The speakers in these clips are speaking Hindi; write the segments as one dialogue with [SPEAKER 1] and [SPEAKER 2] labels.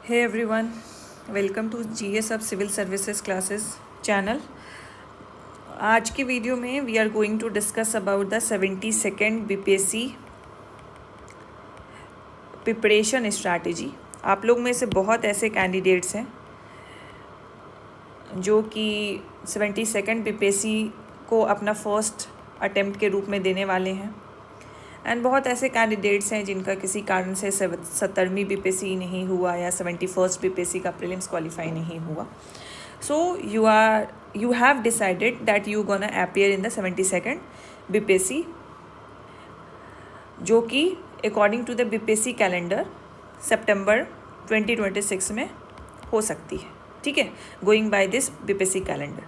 [SPEAKER 1] Hey everyone, welcome to GS of Civil Services Classes channel. आज की वीडियो में we are going to discuss about the 72nd BPSC preparation strategy. आप लोग में से बहुत ऐसे कैंडिडेट्स हैं जो कि 72nd BPSC को अपना फर्स्ट अटेम्प्ट के रूप में देने वाले हैं, एंड बहुत ऐसे कैंडिडेट्स हैं जिनका किसी कारण से 70वीं BPSC नहीं हुआ या 71st BPSC का प्रीलिम्स क्वालिफाई नहीं हुआ. So you have decided that you gonna appear in the 72nd BPSC, जो कि according to the BPSC calendar सितंबर 2026 में हो सकती है. ठीक है, going by this BPSC calendar.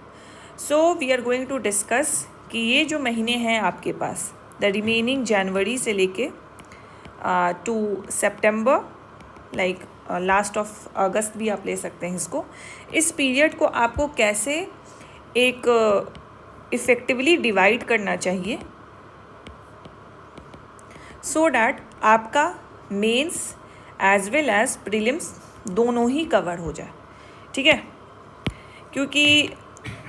[SPEAKER 1] So we are going to discuss कि ये जो महीने हैं आपके पास, द रिमेनिंग जनवरी से लेके टू सितंबर, लाइक लास्ट ऑफ अगस्त भी आप ले सकते हैं इसको. इस पीरियड को आपको कैसे एक इफ़ेक्टिवली डिवाइड करना चाहिए सो डैट आपका mains as well as prelims दोनों ही कवर हो जाए. ठीक है, क्योंकि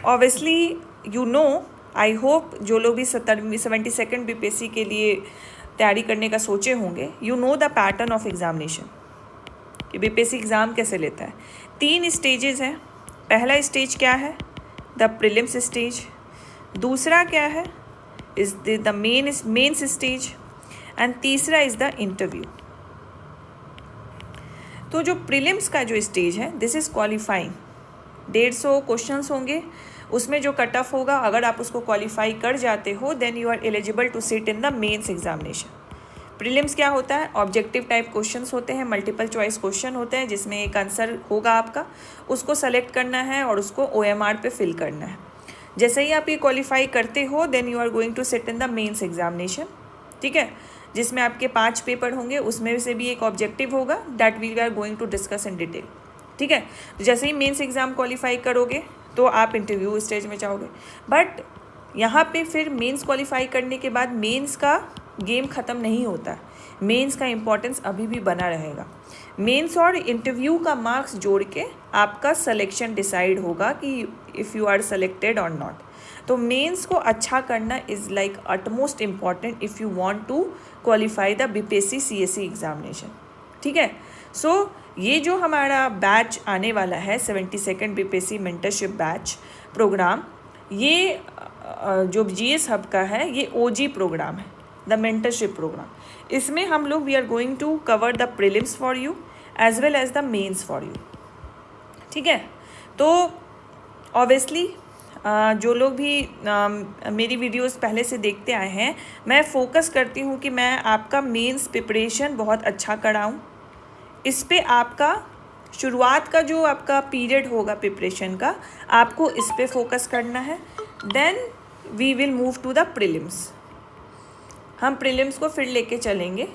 [SPEAKER 1] obviously you know, I hope जो लोग भी 72nd BPSC के लिए तैयारी करने का सोचे होंगे, you know the pattern of examination कि BPSC एग्ज़ाम कैसे लेता है. 3 स्टेजेस हैं. पहला स्टेज क्या है? The prelims stage. दूसरा क्या है? Is the mains stage. And तीसरा इज़ द इंटरव्यू. तो जो प्रीलिम्स का जो स्टेज है, दिस इज़ क्वालिफाइंग. 150 क्वेश्चंस होंगे, उसमें जो कट ऑफ होगा, अगर आप उसको क्वालिफाई कर जाते हो then you are eligible to sit in the mains examination. Prelims क्या होता है? ऑब्जेक्टिव टाइप क्वेश्चंस होते हैं, मल्टीपल चॉइस क्वेश्चन होते हैं जिसमें एक आंसर होगा आपका, उसको सेलेक्ट करना है और उसको OMR पे फिल करना है. जैसे ही आप ये क्वालिफाई करते हो then you are going to sit in the mains examination. ठीक है, जिसमें आपके 5 पेपर होंगे, उसमें से भी एक ऑब्जेक्टिव होगा that we are going to discuss in detail. ठीक है, तो जैसे ही मेंस एग्ज़ाम क्वालिफाई करोगे तो आप इंटरव्यू स्टेज में जाओगे. बट यहाँ पे फिर मेंस क्वालिफाई करने के बाद मेंस का गेम ख़त्म नहीं होता. मेंस का इम्पोर्टेंस अभी भी बना रहेगा. मेंस और इंटरव्यू का मार्क्स जोड़ के आपका सिलेक्शन डिसाइड होगा कि इफ़ यू आर सेलेक्टेड और नॉट. तो मेंस को अच्छा करना is like utmost important if you want to qualify the BPSC CSE examination. ठीक है, सो ये जो हमारा बैच आने वाला है 72nd BPSC mentorship batch programme, ये जो GS हब का है, ये OG प्रोग्राम है, द मेंटरशिप प्रोग्राम. इसमें हम लोग we are going to cover the prelims for you as well as the mains for you. ठीक है, तो ऑब्वियसली जो लोग भी मेरी वीडियोस पहले से देखते आए हैं, मैं फोकस करती हूँ कि मैं आपका मेंस प्रिपरेशन बहुत अच्छा कराऊँ. इस पे आपका शुरुआत का जो आपका पीरियड होगा प्रिपरेशन का, आपको इस पे फोकस करना है. Then we will move to the prelims. हम प्रीलिम्स को फिर लेके चलेंगे.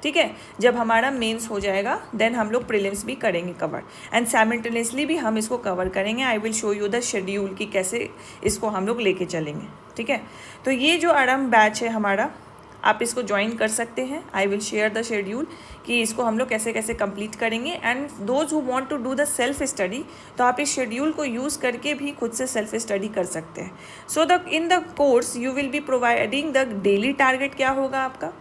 [SPEAKER 1] ठीक है, जब हमारा मेंस हो जाएगा देन हम लोग प्रीलिम्स भी करेंगे कवर, एंड साइमल्टेनियसली भी हम इसको कवर करेंगे. I will show you the schedule कि कैसे इसको हम लोग लेके चलेंगे. ठीक है, तो ये जो आरंभ बैच है हमारा, आप इसको ज्वाइन कर सकते हैं. I will share the schedule कि इसको हम लोग कैसे कैसे कंप्लीट करेंगे. And those who want to do the self study, तो आप इस शेड्यूल को यूज़ करके भी खुद से सेल्फ स्टडी कर सकते हैं. So in the course you will be providing the daily target. क्या होगा आपका?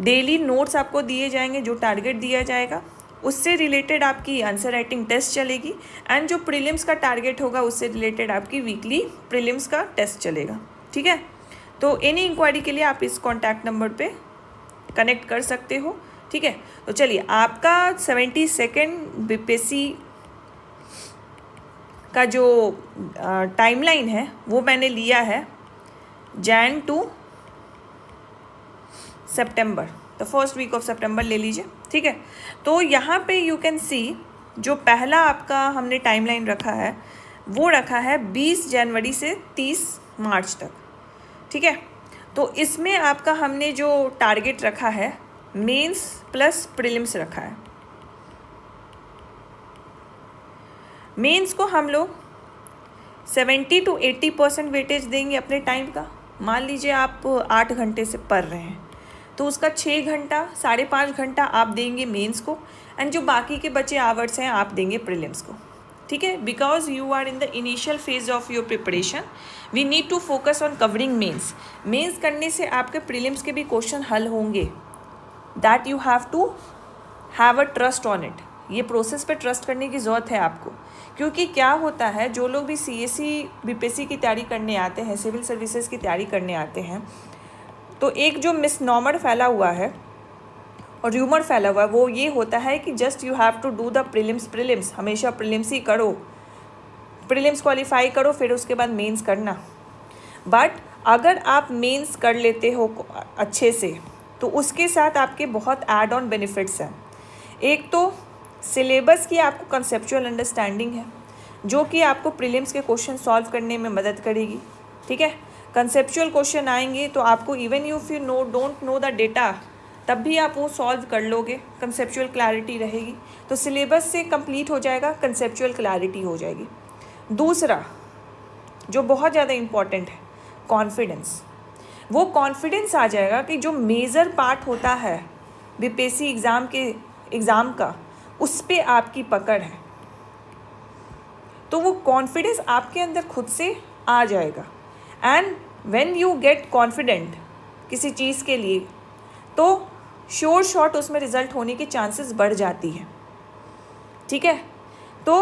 [SPEAKER 1] डेली नोट्स आपको दिए जाएंगे, जो टारगेट दिया जाएगा उससे रिलेटेड आपकी आंसर राइटिंग टेस्ट चलेगी, एंड जो प्रीलिम्स का टारगेट होगा उससे रिलेटेड आपकी वीकली प्रीलिम्स का टेस्ट चलेगा. ठीक है, तो एनी इंक्वायरी के लिए आप इस कॉन्टैक्ट नंबर पे कनेक्ट कर सकते हो. ठीक है, तो चलिए, आपका 72nd BPSC का जो टाइमलाइन है वो मैंने लिया है Jan to September, the first week of September ले लीजिए. ठीक है, तो यहाँ पे यू कैन सी जो पहला आपका हमने टाइमलाइन रखा है वो रखा है 20 जनवरी से 30 मार्च तक. ठीक है, तो इसमें आपका हमने जो टारगेट रखा है मेंस प्लस प्रीलिम्स रखा है. मेंस को हम लोग 70 to 80% वेटेज देंगे अपने टाइम का. मान लीजिए आप 8 घंटे से पढ़ रहे हैं तो उसका 6 घंटा 5.5 घंटा आप देंगे मेंस को, एंड जो बाकी के बचे आवर्स हैं आप देंगे प्रीलिम्स को, ठीक है। Because you are in the initial phase of your preparation, we need to focus on covering mains. Mains करने से आपके प्रीलिम्स के भी क्वेश्चन हल होंगे, that you have to have a trust on it. ये प्रोसेस पे ट्रस्ट करने की ज़रूरत है आपको, क्योंकि क्या होता है, जो लोग भी CSE BPSC की तैयारी करने आते हैं, सिविल सर्विसेज की तैयारी करने आते हैं, तो एक जो मिसनॉमर फैला हुआ है और र्यूमर फैला हुआ है वो ये होता है कि just you have to do the prelims, हमेशा प्रीलिम्स ही करो, प्रीलिम्स क्वालिफाई करो फिर उसके बाद मेंस करना। बट अगर आप मेंस कर लेते हो अच्छे से तो उसके साथ आपके बहुत ऐड ऑन बेनिफिट्स हैं। एक तो सिलेबस की आपको कंसेप्चुअल अंडरस्टैंडिंग है, जो कि आपको प्रीलिम्स के क्वेश्चन सॉल्व करने में मदद करेगी, ठीक है। कंसेप्चुअल क्वेश्चन आएंगे तो आपको even if you don't know the data, तब भी आप वो सॉल्व कर लोगे, कंसेप्चुअल क्लैरिटी रहेगी। तो सिलेबस से कंप्लीट हो जाएगा, कंसेप्चुअल क्लैरिटी हो जाएगी। दूसरा जो बहुत ज़्यादा इम्पॉर्टेंट है, कॉन्फिडेंस। वो कॉन्फिडेंस आ जाएगा कि जो मेजर पार्ट होता है BPSC एग्ज़ाम का, उस पर आपकी पकड़ है, तो वो कॉन्फिडेंस आपके अंदर खुद से आ जाएगा। And when you get confident किसी चीज़ के लिए, तो श्योर शॉट उसमें रिजल्ट होने की चांसेस बढ़ जाती है, ठीक है। तो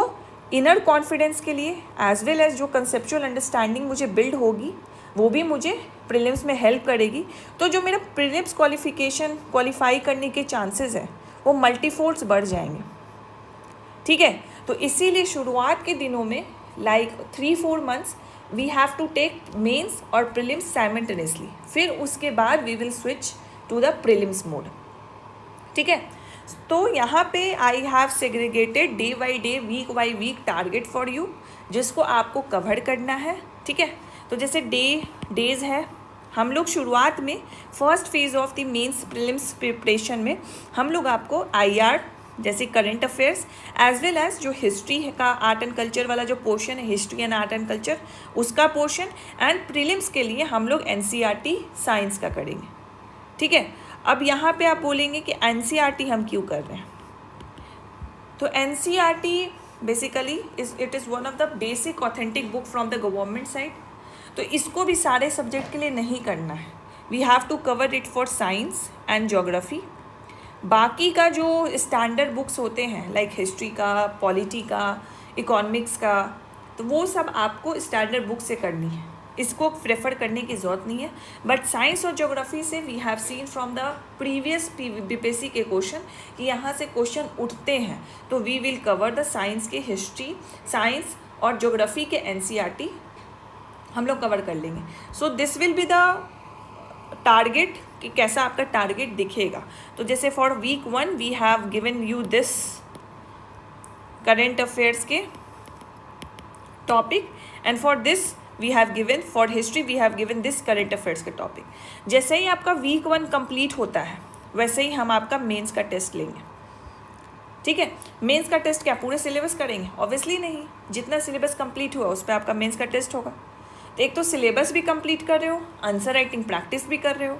[SPEAKER 1] इनर कॉन्फिडेंस के लिए एज वेल एज जो कंसेप्चुअल अंडरस्टैंडिंग मुझे बिल्ड होगी, वो भी मुझे प्रीलिम्स में हेल्प करेगी। तो जो मेरा प्रीलिम्स क्वालिफाई करने के चांसेस हैं वो मल्टीफोल्ड्स बढ़ जाएंगे, ठीक है। तो इसीलिए शुरुआत के दिनों में like 3-4 months we have to take mains और प्रीलिम्स साइमल्टेनियसली, फिर उसके बाद we will switch to the prelims mode, ठीक है। तो यहाँ पे I have segregated day by day, week by week target for you, जिसको आपको कवर करना है, ठीक है। तो जैसे डेज है, हम लोग शुरुआत में first phase of the mains prelims preparation में हम लोग आपको IR जैसे current affairs as well as जो हिस्ट्री का आर्ट एंड कल्चर वाला जो पोर्शन है, history and art and culture, उसका पोर्शन, एंड प्रीलिम्स के लिए हम लोग NCERT साइंस का करेंगे, ठीक है। अब यहाँ पे आप बोलेंगे कि NCERT हम क्यों कर रहे हैं, तो NCERT basically it is one of the basic authentic book from the government side. तो इसको भी सारे सब्जेक्ट के लिए नहीं करना है, we have to cover it for science and geography. बाकी का जो स्टैंडर्ड बुक्स होते हैं लाइक हिस्ट्री का, पॉलिटी का, इकोनॉमिक्स का, तो वो सब आपको स्टैंडर्ड बुक से करनी है, इसको प्रेफर करने की ज़रूरत नहीं है। बट साइंस और ज्योग्राफी से we have seen from the previous BPSC के क्वेश्चन कि यहाँ से क्वेश्चन उठते हैं, तो we will cover the science के हिस्ट्री, साइंस और ज्योग्राफी के NCERT हम लोग कवर कर लेंगे। So this will be the target कि कैसा आपका टारगेट दिखेगा। तो जैसे for week 1 we have given you this current affairs के topic, and for this we have given, for history we have given this current affairs के टॉपिक। जैसे ही आपका वीक 1 कंप्लीट होता है वैसे ही हम आपका मेंस का टेस्ट लेंगे, ठीक है। मेंस का टेस्ट क्या पूरे सिलेबस करेंगे? ऑब्वियसली नहीं, जितना सिलेबस कंप्लीट हुआ उस पर आपका मेंस का टेस्ट होगा। तो एक तो सिलेबस भी कंप्लीट कर रहे हो, आंसर राइटिंग प्रैक्टिस भी कर रहे हो,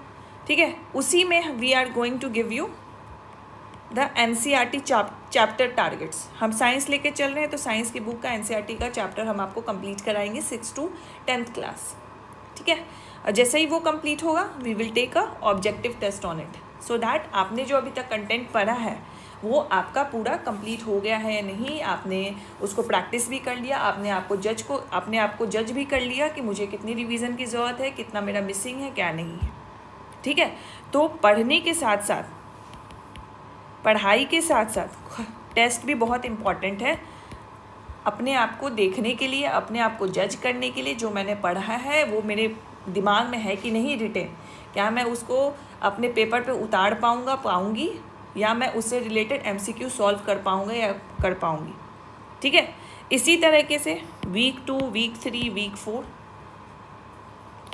[SPEAKER 1] ठीक है। उसी में we are going to give you the NCERT chapter targets. हम साइंस लेके चल रहे हैं तो साइंस की बुक का NCERT का चैप्टर हम आपको कंप्लीट कराएंगे 6 to 10th क्लास, ठीक है। और जैसे ही वो कंप्लीट होगा we will take a objective test on it, so that आपने जो अभी तक कंटेंट पढ़ा है वो आपका पूरा कंप्लीट हो गया है या नहीं, आपने उसको प्रैक्टिस भी कर लिया, अपने आप को जज भी कर लिया कि मुझे कितनी रिवीजन की ज़रूरत है, कितना मेरा मिसिंग है, क्या नहीं है, ठीक है। तो पढ़ने के साथ साथ, पढ़ाई के साथ साथ टेस्ट भी बहुत इम्पॉर्टेंट है, अपने आप को देखने के लिए, अपने आप को जज करने के लिए, जो मैंने पढ़ा है वो मेरे दिमाग में है कि नहीं रिटेन, क्या मैं उसको अपने पेपर पे उतार पाऊँगी, या मैं उससे रिलेटेड MCQ सॉल्व कर पाऊँगा या कर पाऊँगी, ठीक है। इसी तरीके से week 2, week 3, week 4,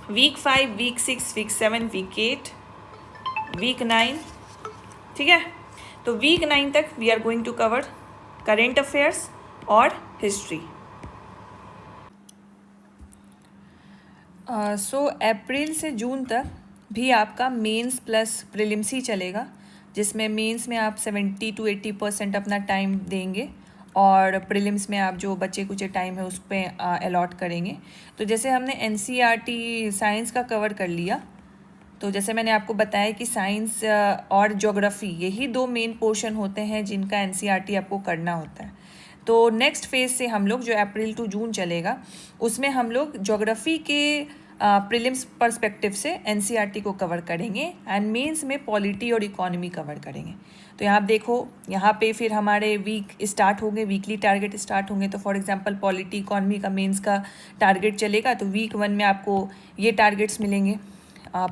[SPEAKER 1] week 5, week 6, week 7, week 8, week 9, ठीक है। तो वीक 9 तक we are going to cover current affairs और हिस्ट्री। सो अप्रैल से जून तक भी आपका मेंस प्लस प्रीलिम्स ही चलेगा, जिसमें मेंस में आप 70 to 80% अपना टाइम देंगे और प्रीलिम्स में आप जो बचे कुछ टाइम है उस पर अलॉट करेंगे। तो जैसे हमने एनसीईआरटी साइंस का कवर कर लिया, तो जैसे मैंने आपको बताया कि साइंस और ज्योग्राफी यही दो मेन पोर्शन होते हैं जिनका एनसीईआरटी आपको करना होता है। तो नेक्स्ट फेज से हम लोग जो अप्रैल टू जून चलेगा उसमें हम लोग ज्योग्राफी के प्रीलिम्स पर्सपेक्टिव से एनसीईआरटी को कवर करेंगे एंड मेंस में पॉलिटी और इकोनॉमी कवर करेंगे। तो यहाँ आप देखो, यहाँ पे फिर हमारे वीक स्टार्ट होंगे, वीकली टारगेट स्टार्ट होंगे। तो फॉर एग्जांपल पॉलिटी इकोनॉमी का मेंस का टारगेट चलेगा, तो वीक 1 में आपको ये टारगेट्स मिलेंगे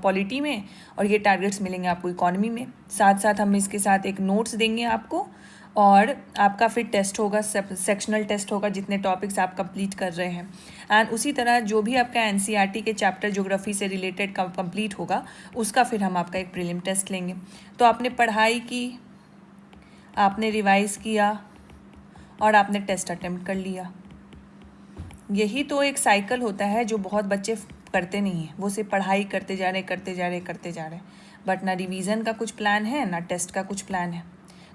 [SPEAKER 1] पॉलिटी में और ये टारगेट्स मिलेंगे आपको इकोनॉमी में। साथ साथ हम इसके साथ एक नोट्स देंगे आपको और आपका फिर टेस्ट होगा, सेक्शनल टेस्ट होगा जितने टॉपिक्स आप कंप्लीट कर रहे हैं। एंड उसी तरह जो भी आपका एनसीईआरटी के चैप्टर ज्योग्राफी से रिलेटेड कंप्लीट होगा उसका फिर हम आपका एक प्रीलिम टेस्ट लेंगे। तो आपने पढ़ाई की, आपने रिवाइज किया और आपने टेस्ट अटेम्प्ट कर लिया। यही तो एक साइकिल होता है जो बहुत बच्चे करते नहीं हैं। वो सिर्फ पढ़ाई करते जा रहे बट ना रिवीजन का कुछ प्लान है ना टेस्ट का कुछ प्लान है।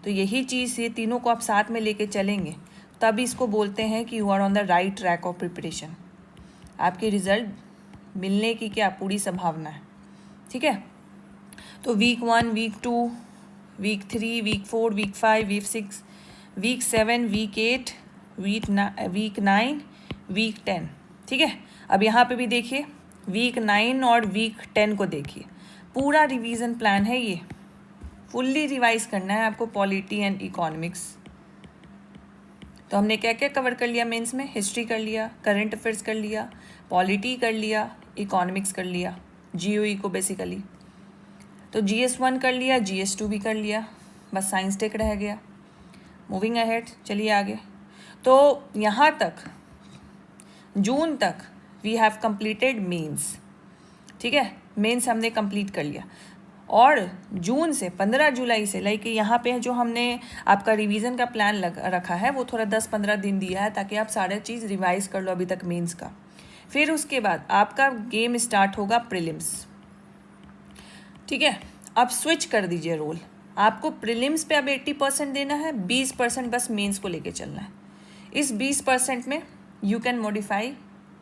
[SPEAKER 1] तो यही चीज़, ये तीनों को आप साथ में लेके चलेंगे तब इसको बोलते हैं कि you are on the right track of preparation. आपके रिजल्ट मिलने की क्या पूरी संभावना है। ठीक है, तो week 1, week 2, week 3, week 4, week 5, week 6, week 7, week 8, week 9, week 10। ठीक है, अब यहाँ पे भी देखिए वीक 9 और वीक 10 को देखिए, पूरा रिवीजन प्लान है ये, फुल्ली रिवाइज करना है आपको पॉलिटी एंड इकोनॉमिक्स। तो हमने क्या क्या कवर कर लिया मेंस में? हिस्ट्री कर लिया, करंट अफेयर्स कर लिया, पॉलिटी कर लिया, इकोनॉमिक्स कर लिया, जीओई को बेसिकली। तो GS1 कर लिया, GS2 भी कर लिया, बस साइंस टेक रह गया। मूविंग अहेड, चलिए आगे। तो यहाँ तक जून तक वी हैव कंप्लीटेड मेंस। ठीक है, मेंस हमने कंप्लीट कर लिया और जून से 15 जुलाई से लाइक यहाँ पे जो हमने आपका रिवीजन का प्लान रखा है वो थोड़ा 10-15 दिन दिया है ताकि आप सारा चीज़ रिवाइज कर लो अभी तक मेंस का। फिर उसके बाद आपका गेम स्टार्ट होगा प्रीलिम्स। ठीक है, अब स्विच कर दीजिए रोल। आपको प्रीलिम्स पे अब 80% देना है, 20% बस मेंस को लेके चलना है। इस 20% में यू कैन मॉडिफाई।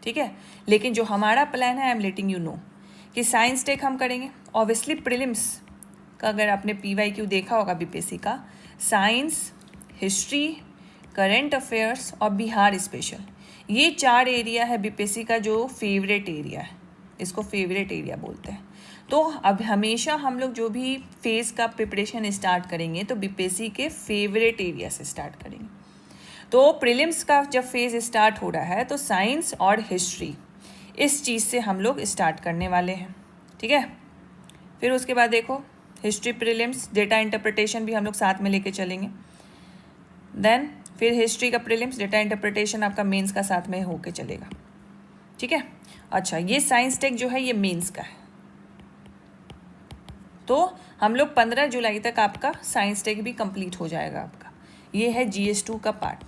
[SPEAKER 1] ठीक है, लेकिन जो हमारा प्लान है I am letting you know कि साइंस टेक हम करेंगे। ऑब्वियसली प्रीलिम्स का अगर आपने PYQ देखा होगा बीपीएससी का, साइंस, हिस्ट्री, करंट अफेयर्स और बिहार स्पेशल, ये 4 एरिया है बीपीएससी का जो फेवरेट एरिया है, इसको फेवरेट एरिया बोलते हैं। तो अब हमेशा हम लोग जो भी फेज़ का प्रिपरेशन स्टार्ट करेंगे तो बीपीएससी के फेवरेट एरिया से स्टार्ट करेंगे। तो प्रीलिम्स का जब फेज़ स्टार्ट हो रहा है तो साइंस और हिस्ट्री इस चीज़ से हम लोग स्टार्ट करने वाले हैं। ठीक है, फिर उसके बाद देखो हिस्ट्री प्रीलिम्स, डेटा इंटरप्रिटेशन भी हम लोग साथ में लेके चलेंगे। देन फिर हिस्ट्री का प्रीलिम्स, डेटा इंटरप्रिटेशन आपका मेंस का साथ में होके चलेगा। ठीक है, अच्छा ये साइंस टेक जो है ये मेंस का है। तो हम लोग 15 जुलाई तक आपका साइंस टेक भी कंप्लीट हो जाएगा आपका। ये है GS2 का पार्ट।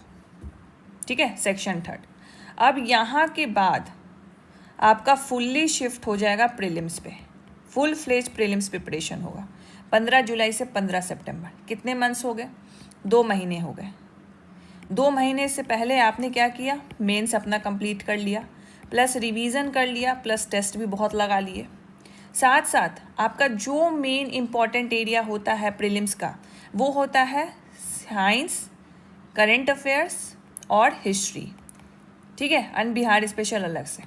[SPEAKER 1] ठीक है, सेक्शन 3। अब यहाँ के बाद आपका फुल्ली शिफ्ट हो जाएगा प्रीलिम्स पे, फुल फ्लेज प्रीलिम्स प्रिपरेशन होगा 15 जुलाई से 15 सितंबर। कितने मंथ्स हो गए? 2 महीने हो गए। 2 महीने से पहले आपने क्या किया? मेंस अपना कंप्लीट कर लिया, प्लस रिवीजन कर लिया, प्लस टेस्ट भी बहुत लगा लिए। साथ साथ आपका जो मेन इम्पॉर्टेंट एरिया होता है प्रीलिम्स का वो होता है साइंस, करंट अफेयर्स और हिस्ट्री। ठीक है, एंड बिहार स्पेशल अलग से।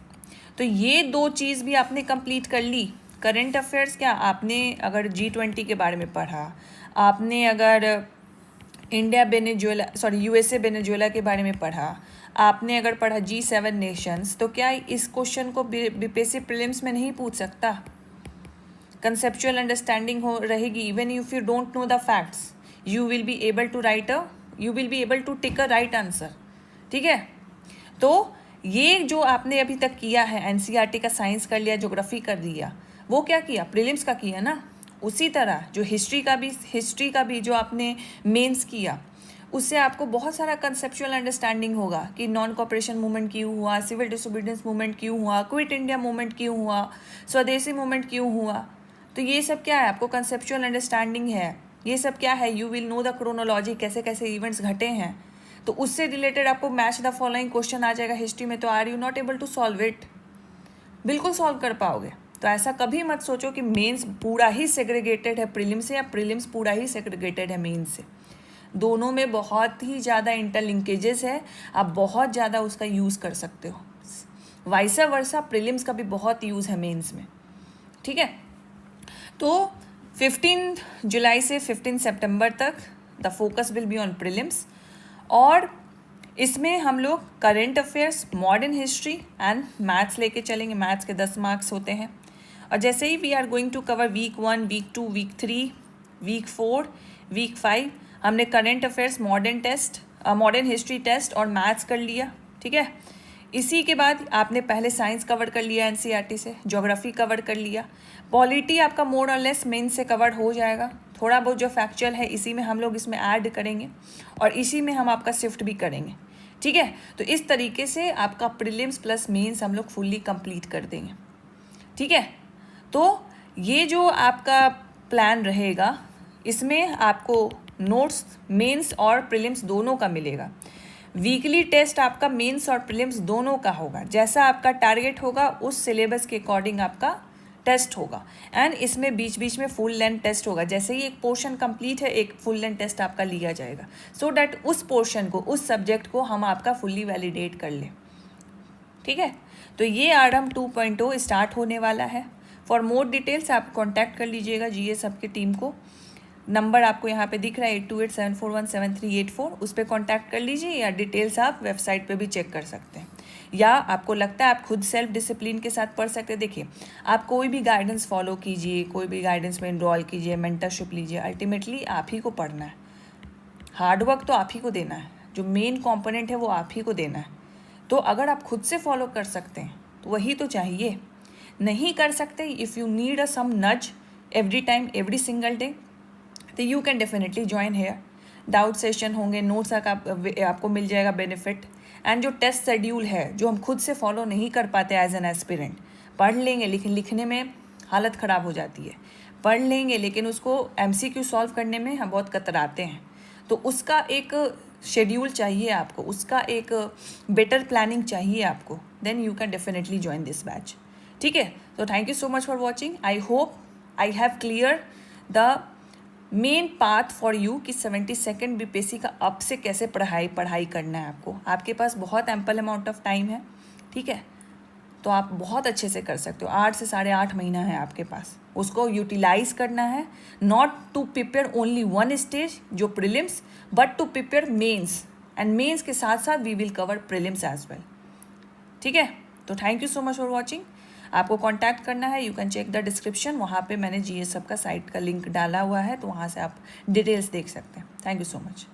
[SPEAKER 1] तो ये 2 चीज़ भी आपने कंप्लीट कर ली। करंट अफेयर्स क्या, आपने अगर G20 के बारे में पढ़ा, आपने अगर USA वेनेजुएला के बारे में पढ़ा, आपने अगर पढ़ा G7 नेशंस, तो क्या इस क्वेश्चन को बीपीएससी प्रीलिम्स में नहीं पूछ सकता? कंसेप्चुअल अंडरस्टैंडिंग हो रहेगी। Even if you don't know the facts you will be able to tick a right answer. ठीक है, तो ये जो आपने अभी तक किया है, एनसीईआरटी का साइंस कर लिया, ज्योग्राफी कर लिया, वो क्या किया? प्रीलिम्स का किया ना। उसी तरह जो हिस्ट्री का भी जो आपने मेंस किया, उससे आपको बहुत सारा कंसेप्चुअल अंडरस्टैंडिंग होगा कि नॉन कॉपरेशन मूवमेंट क्यों हुआ, सिविल डिसोबीडियंस मूवमेंट क्यों हुआ, क्विट इंडिया मूवमेंट क्यों हुआ, स्वदेशी मूवमेंट क्यों हुआ। तो ये सब क्या है, आपको कंसेप्चुअल अंडरस्टैंडिंग है, ये सब क्या है, you will know the chronology, कैसे कैसे इवेंट्स घटे हैं, तो उससे रिलेटेड आपको मैच द फॉलोइंग क्वेश्चन आ जाएगा हिस्ट्री में, तो are you not able to solve it, बिल्कुल सॉल्व कर पाओगे। तो ऐसा कभी मत सोचो कि मेंस पूरा ही सेग्रीगेटेड है प्रीलिम्स से, या प्रीलिम्स पूरा ही सेग्रीगेटेड है मेंस से। दोनों में बहुत ही ज़्यादा इंटरलिंकेजेस है, आप बहुत ज़्यादा उसका यूज़ कर सकते हो। वाइसा वर्सा प्रीलिम्स का भी बहुत यूज़ है मेंस में, ठीक है। तो 15 जुलाई से 15 सितंबर तक the focus will be on prelims, और इसमें हम लोग current affairs, modern history and maths लेके चलेंगे। मैथ्स के 10 मार्क्स होते हैं, और जैसे ही we are going to cover week 1, week 2, week 3, week 4, week 5, हमने current affairs, modern history test और मैथ्स कर लिया, ठीक है। इसी के बाद आपने पहले साइंस कवर कर लिया एनसीईआरटी से, ज्योग्राफी कवर कर लिया, पॉलिटी आपका मोर और लेस मेन से कवर हो जाएगा, थोड़ा बहुत जो फैक्चुअल है इसी में हम लोग इसमें ऐड करेंगे, और इसी में हम आपका शिफ्ट भी करेंगे, ठीक है। तो इस तरीके से आपका प्रीलिम्स प्लस मेंस हम लोग फुल्ली कंप्लीट कर देंगे, ठीक है। तो ये जो आपका प्लान रहेगा, इसमें आपको नोट्स मेंस और प्रीलिम्स दोनों का मिलेगा। वीकली टेस्ट आपका मेंस और प्रीलिम्स दोनों का होगा, जैसा आपका टारगेट होगा उस सिलेबस के अकॉर्डिंग आपका टेस्ट होगा, एंड इसमें बीच बीच में फुल लेंथ टेस्ट होगा। जैसे ही एक पोर्शन कंप्लीट है, एक फुल लेंथ टेस्ट आपका लिया जाएगा, सो डैट उस पोर्शन को, उस सब्जेक्ट को हम आपका फुल्ली वैलिडेट कर लें, ठीक है। तो ये आरएम 2.0 स्टार्ट होने वाला है। फॉर मोर डिटेल्स आप कॉन्टैक्ट कर लीजिएगा जीएस सब की टीम को, नंबर आपको यहाँ पे दिख रहा है 8287417384, उस पर कॉन्टैक्ट कर लीजिए, या डिटेल्स आप वेबसाइट पे भी चेक कर सकते हैं, या आपको लगता है आप खुद सेल्फ डिसिप्लिन के साथ पढ़ सकते हैं। देखिए, आप कोई भी गाइडेंस फॉलो कीजिए, कोई भी गाइडेंस में इनरोल कीजिए, मेंटरशिप लीजिए, अल्टीमेटली आप ही को पढ़ना है, हार्डवर्क तो आप ही को देना है, जो मेन कॉम्पोनेंट है वो आप ही को देना है। तो अगर आप खुद से फॉलो कर सकते हैं तो वही तो चाहिए। नहीं कर सकते, if you need a some nudge every time, every single day, तो you can definitely join here. Doubt session होंगे, नोट्स आपको मिल जाएगा बेनिफिट, एंड जो टेस्ट शेड्यूल है जो हम खुद से फॉलो नहीं कर पाते एज एन एस्पिरेंट, पढ़ लेंगे लेकिन लिखने में हालत ख़राब हो जाती है, पढ़ लेंगे लेकिन उसको MCQ सॉल्व करने में हम बहुत कतराते हैं, तो उसका एक शेड्यूल चाहिए आपको, उसका एक बेटर प्लानिंग चाहिए आपको, then you can definitely join this batch, ठीक है। तो thank you so much for watching. I hope I have clear the main path for you कि 72nd BPSC का अब से कैसे पढ़ाई करना है आपको। आपके पास बहुत एम्पल अमाउंट ऑफ टाइम है, ठीक है, तो आप बहुत अच्छे से कर सकते हो। 8 से 8.5 महीना है आपके पास, उसको यूटिलाइज करना है, not to prepare only one stage जो prelims, but to prepare mains, and mains के साथ साथ we will cover prelims as well, ठीक है। तो thank you so much for watching. आपको कांटेक्ट करना है, you can check the description, वहाँ पे मैंने जीएस सब का साइट का लिंक डाला हुआ है, तो वहाँ से आप डिटेल्स देख सकते हैं। Thank you so much.